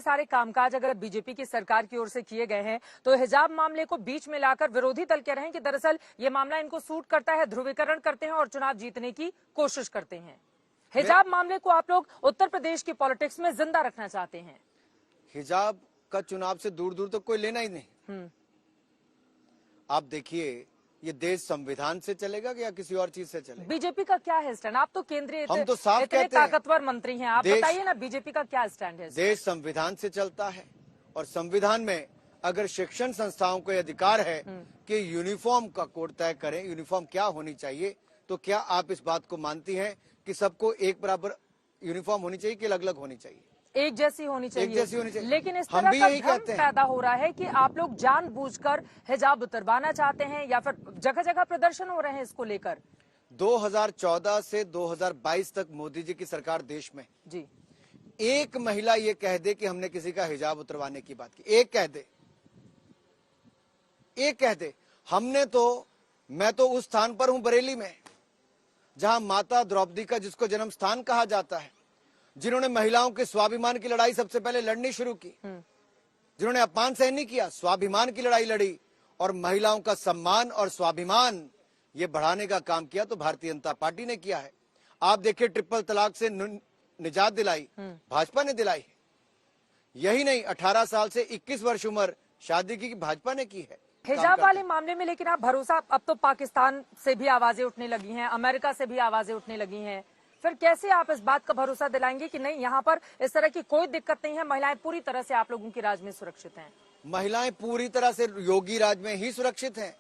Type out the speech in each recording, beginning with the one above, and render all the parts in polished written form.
सारे कामकाज अगर बीजेपी की सरकार की ओर से किए गए हैं तो हिजाब मामले को बीच में लाकर विरोधी दल कह रहे हैं कि दरअसल ये मामला इनको सूट करता है, ध्रुवीकरण करते हैं और चुनाव जीतने की कोशिश करते हैं। हिजाब मामले को आप लोग उत्तर प्रदेश की पॉलिटिक्स में जिंदा रखना चाहते हैं। हिजाब का चुनाव से दूर दूर तक कोई लेना ही नहीं। आप देखिए, ये देश संविधान से चलेगा या किसी और चीज से चलेगा? बीजेपी का क्या है स्टैंड? आप तो केंद्रीय हम तो साफ इतने कहते हैं, ताकतवर मंत्री हैं, आप बताइए ना बीजेपी का क्या स्टैंड है? देश संविधान से चलता है और संविधान में अगर शिक्षण संस्थाओं को अधिकार है कि यूनिफॉर्म का कोड तय करें, यूनिफॉर्म क्या होनी चाहिए, तो क्या आप इस बात को मानती हैं कि सबको एक बराबर यूनिफॉर्म होनी चाहिए कि अलग अलग होनी चाहिए? एक जैसी होनी चाहिए। एक जैसी होनी चाहिए। लेकिन इस तरह का भ्रम पैदा हो रहा है कि आप लोग जानबूझकर हिजाब उतरवाना चाहते हैं या फिर जगह जगह प्रदर्शन हो रहे हैं इसको लेकर। 2014 से 2022 तक मोदी जी की सरकार देश में जी, एक महिला ये कह दे कि हमने किसी का हिजाब उतरवाने की बात की, एक कह दे। हमने तो, मैं तो उस स्थान पर हूं बरेली में जहां माता द्रौपदी का, जिसको जन्म स्थान कहा जाता है, जिन्होंने महिलाओं के स्वाभिमान की लड़ाई सबसे पहले लड़नी शुरू की, जिन्होंने अपमान सहन नहीं किया, स्वाभिमान की लड़ाई लड़ी और महिलाओं का सम्मान और स्वाभिमान ये बढ़ाने का काम किया, तो भारतीय जनता पार्टी ने किया है। आप देखिए, ट्रिपल तलाक से निजात दिलाई भाजपा ने दिलाई। यही नहीं, 18 साल से 21 वर्ष उम्र शादी की भाजपा ने की है हिजाब वाले मामले में। लेकिन आप भरोसा, अब तो पाकिस्तान से भी आवाजें उठने लगी हैं, अमेरिका से भी आवाजें उठने लगी हैं, फिर कैसे आप इस बात का भरोसा दिलाएंगे कि नहीं, यहाँ पर इस तरह की कोई दिक्कत नहीं है, महिलाएं पूरी तरह से आप लोगों की राज में सुरक्षित हैं? महिलाएं पूरी तरह से योगी राज में ही सुरक्षित हैं।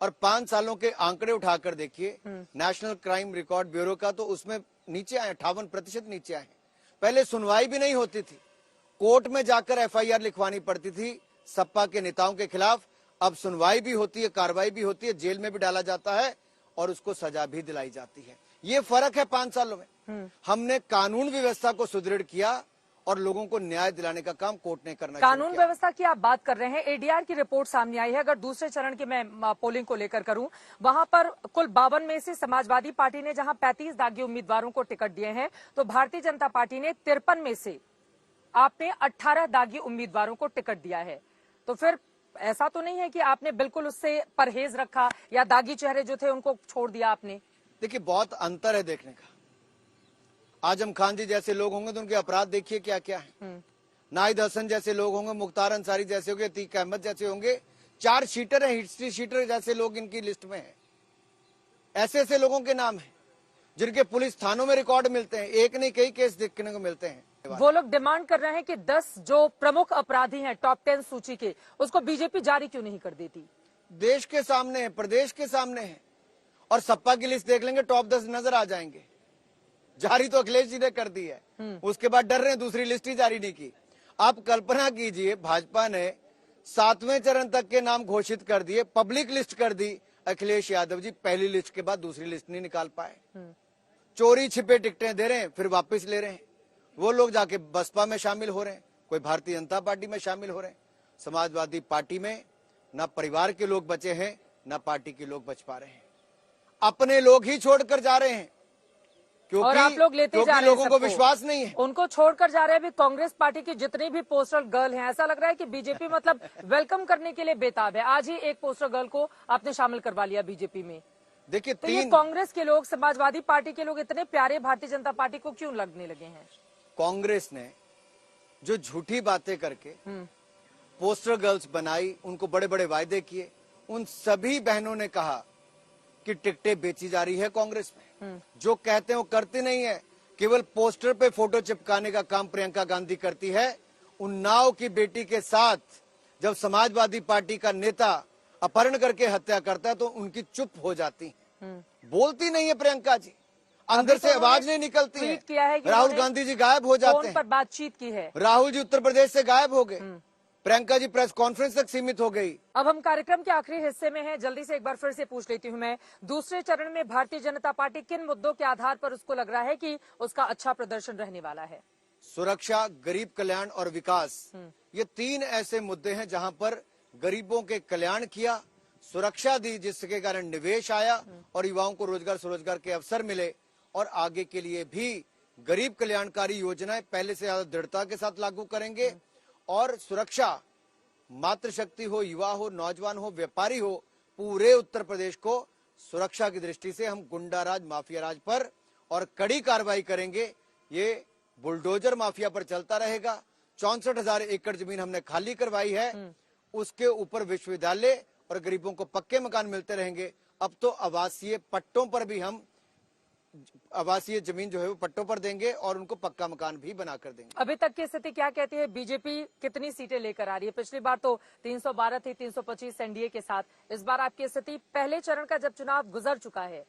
और 5 सालों के आंकड़े उठाकर देखिए नेशनल क्राइम रिकॉर्ड ब्यूरो का, तो उसमें नीचे आए, 58% नीचे आए। पहले सुनवाई भी नहीं होती थी, कोर्ट में जाकर FIR लिखवानी पड़ती थी सपा के नेताओं के खिलाफ। अब सुनवाई भी होती है, कार्रवाई भी होती है, जेल में भी डाला जाता है और उसको सजा भी दिलाई जाती है। ये फर्क है 5 सालों में। हमने कानून व्यवस्था को सुदृढ़ किया और लोगों को न्याय दिलाने का काम कोर्ट ने करना। कानून व्यवस्था की आप बात कर रहे हैं, ADR की रिपोर्ट सामने आई है। अगर दूसरे चरण की मैं पोलिंग को लेकर करूं, वहां पर कुल 52 में से समाजवादी पार्टी ने जहां 35 दागी उम्मीदवारों को टिकट दिए हैं, तो भारतीय जनता पार्टी ने 53 में से आपने 18 दागी उम्मीदवारों को टिकट दिया है। तो फिर ऐसा तो नहीं है कि आपने बिल्कुल उससे परहेज रखा या दागी चेहरे जो थे उनको छोड़ दिया आपने? देखिए, बहुत अंतर है देखने का। आजम खान जी जैसे लोग होंगे तो उनके अपराध देखिए क्या क्या है। नाहिद हसन जैसे लोग होंगे, मुख्तार अंसारी जैसे होंगे, अतीक अहमद जैसे होंगे, 4 शीटर है, हिस्ट्री शीटर जैसे लोग इनकी लिस्ट में है। ऐसे ऐसे लोगों के नाम है जिनके पुलिस थानों में रिकॉर्ड मिलते हैं, एक नहीं कई केस देखने को मिलते हैं। वो लोग डिमांड कर रहे हैं कि 10 जो प्रमुख अपराधी हैं टॉप 10 सूची के, उसको बीजेपी जारी क्यों नहीं कर देती? देश के सामने है, प्रदेश के सामने है, और सपा की लिस्ट देख लेंगे, टॉप 10 नजर आ जाएंगे। जारी तो अखिलेश जी ने कर दी है, उसके बाद डर रहे हैं, दूसरी लिस्ट ही जारी नहीं की। आप कल्पना कीजिए, भाजपा ने 7वें चरण तक के नाम घोषित कर दिए, पब्लिक लिस्ट कर दी, अखिलेश यादव जी पहली लिस्ट के बाद दूसरी लिस्ट नहीं निकाल पाए। चोरी छिपे टिकटें दे रहे हैं, फिर वापस ले रहे हैं। वो लोग जाके बसपा में शामिल हो रहे हैं, कोई भारतीय जनता पार्टी में शामिल हो रहे हैं। समाजवादी पार्टी में न परिवार के लोग बचे हैं, न पार्टी के लोग बच पा रहे हैं, अपने लोग ही छोड़कर जा रहे हैं, क्योंकि और आप लोग लेते जा रहे हैं, लोगों को विश्वास नहीं है, उनको छोड़कर जा रहे हैं। अभी कांग्रेस पार्टी की जितनी भी पोस्टर गर्ल हैं, ऐसा लग रहा है कि बीजेपी मतलब वेलकम करने के लिए बेताब है। आज ही एक पोस्टर गर्ल को आपने शामिल करवा लिया बीजेपी में। देखिए, तो ये कांग्रेस के लोग, समाजवादी पार्टी के लोग इतने प्यारे भारतीय जनता पार्टी को क्यों लगने लगे हैं? कांग्रेस ने जो झूठी बातें करके पोस्टर गर्ल्स बनाई, उनको बड़े बड़े वायदे किए, उन सभी बहनों ने कहा कि टिकटें बेची जा रही है कांग्रेस में। जो कहते हैं वो करते नहीं है, केवल पोस्टर पे फोटो चिपकाने का काम प्रियंका गांधी करती है। उन्नाव की बेटी के साथ जब समाजवादी पार्टी का नेता अपहरण करके हत्या करता है तो उनकी चुप हो जाती, बोलती नहीं है प्रियंका जी, अंदर से आवाज नहीं निकलती है। राहुल गांधी जी गायब हो जाते हैं, पर बातचीत की है, राहुल जी उत्तर प्रदेश से गायब हो गए, प्रियंका जी प्रेस कॉन्फ्रेंस तक सीमित हो गई। अब हम कार्यक्रम के आखिरी हिस्से में हैं, जल्दी से एक बार फिर से पूछ लेती हूं मैं, दूसरे चरण में भारतीय जनता पार्टी किन मुद्दों के आधार पर उसको लग रहा है कि उसका अच्छा प्रदर्शन रहने वाला है? सुरक्षा, गरीब कल्याण और विकास, ये 3 ऐसे मुद्दे हैं जहां पर गरीबों के कल्याण किया, सुरक्षा दी जिसके कारण निवेश आया और युवाओं को रोजगार स्वरोजगार के अवसर मिले, और आगे के लिए भी गरीब कल्याणकारी योजनाएं पहले से ज्यादा दृढ़ता के साथ लागू करेंगे और सुरक्षा, मातृशक्ति हो, युवा हो, नौजवान हो, व्यापारी हो, पूरे उत्तर प्रदेश को सुरक्षा की दृष्टि से हम गुंडा राज, माफिया राज पर और कड़ी कार्रवाई करेंगे। ये बुलडोजर माफिया पर चलता रहेगा। 64,000 एकड़ जमीन हमने खाली करवाई है, उसके ऊपर विश्वविद्यालय और गरीबों को पक्के मकान मिलते रहेंगे। अब तो आवासीय पट्टों पर भी हम आवासीय जमीन जो है वो पट्टों पर देंगे और उनको पक्का मकान भी बनाकर देंगे। अभी तक की स्थिति क्या कहती है? बीजेपी कितनी सीटें लेकर आ रही है? पिछली बार तो 312 थी, 325 एनडीए के साथ। इस बार आपकी स्थिति पहले चरण का जब चुनाव गुजर चुका है,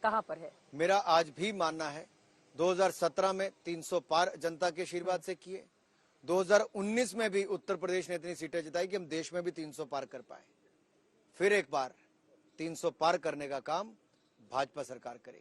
कहां पर है? मेरा आज भी मानना है 2017 में 300 पार जनता के आशीर्वाद से किए। 2019 में भी उत्तर प्रदेश ने इतनी सीटें जिताई कि हम देश में भी 300 पार कर पाए। फिर एक बार 300 पार करने का काम भाजपा सरकार करेगी।